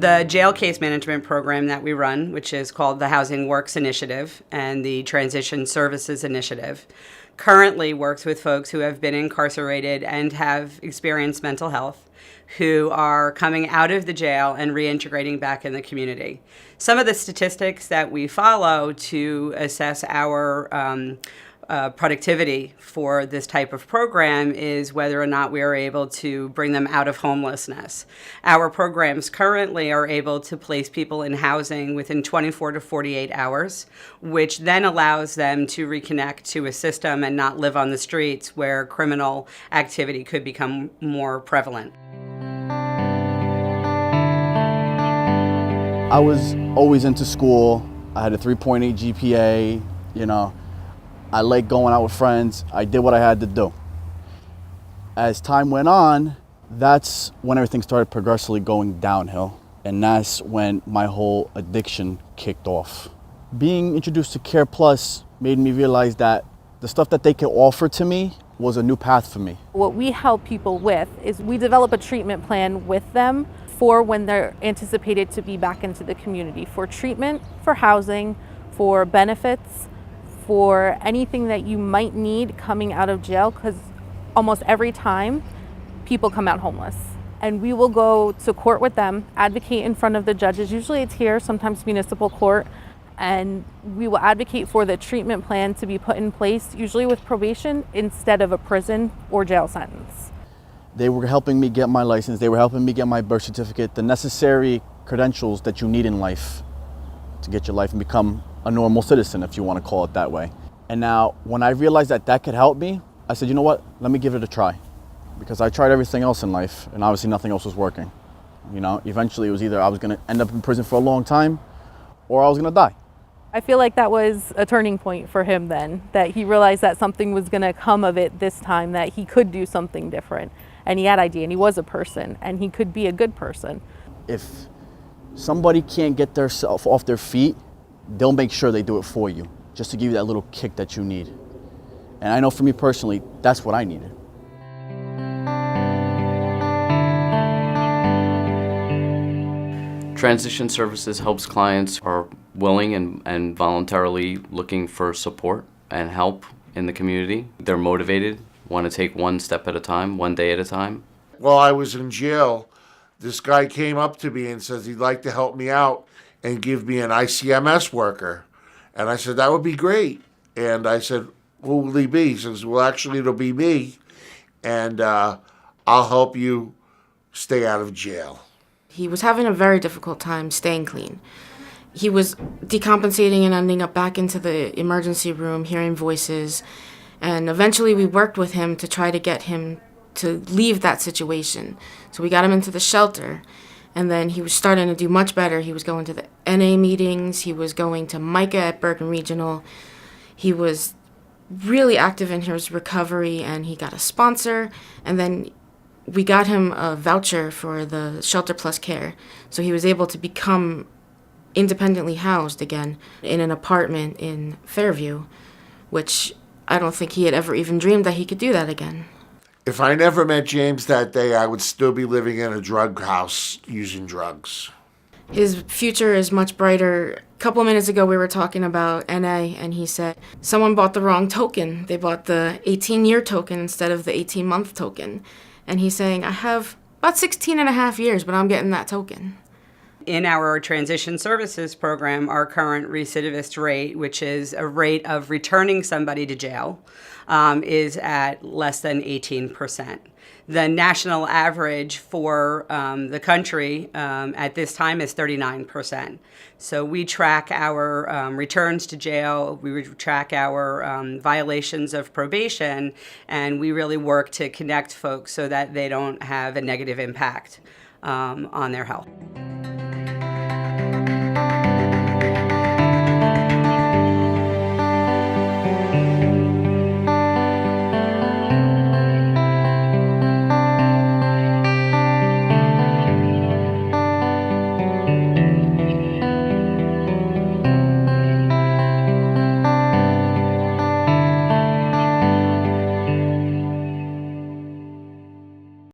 The jail case management program that we run, which is called the Housing Works Initiative and the Transition Services Initiative, currently works with folks who have been incarcerated and have experienced mental health, who are coming out of the jail and reintegrating back in the community. Some of the statistics that we follow to assess our productivity for this type of program is whether or not we are able to bring them out of homelessness. Our programs currently are able to place people in housing within 24 to 48 hours, which then allows them to reconnect to a system and not live on the streets where criminal activity could become more prevalent. I was always into school. I had a 3.8 GPA, I liked going out with friends. I did what I had to do. As time went on, that's when everything started progressively going downhill. And that's when my whole addiction kicked off. Being introduced to CarePlus made me realize that the stuff that they could offer to me was a new path for me. What we help people with is we develop a treatment plan with them for when they're anticipated to be back into the community, for treatment, for housing, for benefits, for anything that you might need coming out of jail, because almost every time people come out homeless. And we will go to court with them, advocate in front of the judges. Usually it's here, sometimes municipal court, and we will advocate for the treatment plan to be put in place, usually with probation instead of a prison or jail sentence. They were helping me get my license. They were helping me get my birth certificate, the necessary credentials that you need in life to get your life and become a normal citizen, if you want to call it that way. And now, when I realized that that could help me, I said, you know what, let me give it a try. Because I tried everything else in life, and obviously nothing else was working. Eventually it was either I was going to end up in prison for a long time, or I was going to die. I feel like that was a turning point for him then, that he realized that something was going to come of it this time, that he could do something different. And he had idea, and he was a person, and he could be a good person. If somebody can't get themselves off their feet, they'll make sure they do it for you, just to give you that little kick that you need. And I know for me personally, that's what I needed. Transition Services helps clients who are willing and voluntarily looking for support and help in the community. They're motivated, want to take one step at a time, one day at a time. While I was in jail, this guy came up to me and says he'd like to help me out and give me an ICMS worker. And I said, that would be great. And I said, who will he be? He says, well, actually, it'll be me. And I'll help you stay out of jail. He was having a very difficult time staying clean. He was decompensating and ending up back into the emergency room, hearing voices. And eventually we worked with him to try to get him to leave that situation. So we got him into the shelter. And then he was starting to do much better. He was going to the NA meetings. He was going to MICA at Bergen Regional. He was really active in his recovery, and he got a sponsor. And then we got him a voucher for the Shelter Plus Care. So he was able to become independently housed again in an apartment in Fairview, which I don't think he had ever even dreamed that he could do that again. If I never met James that day, I would still be living in a drug house using drugs. His future is much brighter. A couple of minutes ago, we were talking about NA, and he said someone bought the wrong token. They bought the 18-year token instead of the 18-month token. And he's saying, I have about 16 and a half years, but I'm getting that token. In our transition services program, our current recidivist rate, which is a rate of returning somebody to jail, is at less than 18%. The national average for the country at this time is 39%. So we track our returns to jail, we track our violations of probation, and we really work to connect folks so that they don't have a negative impact on their health.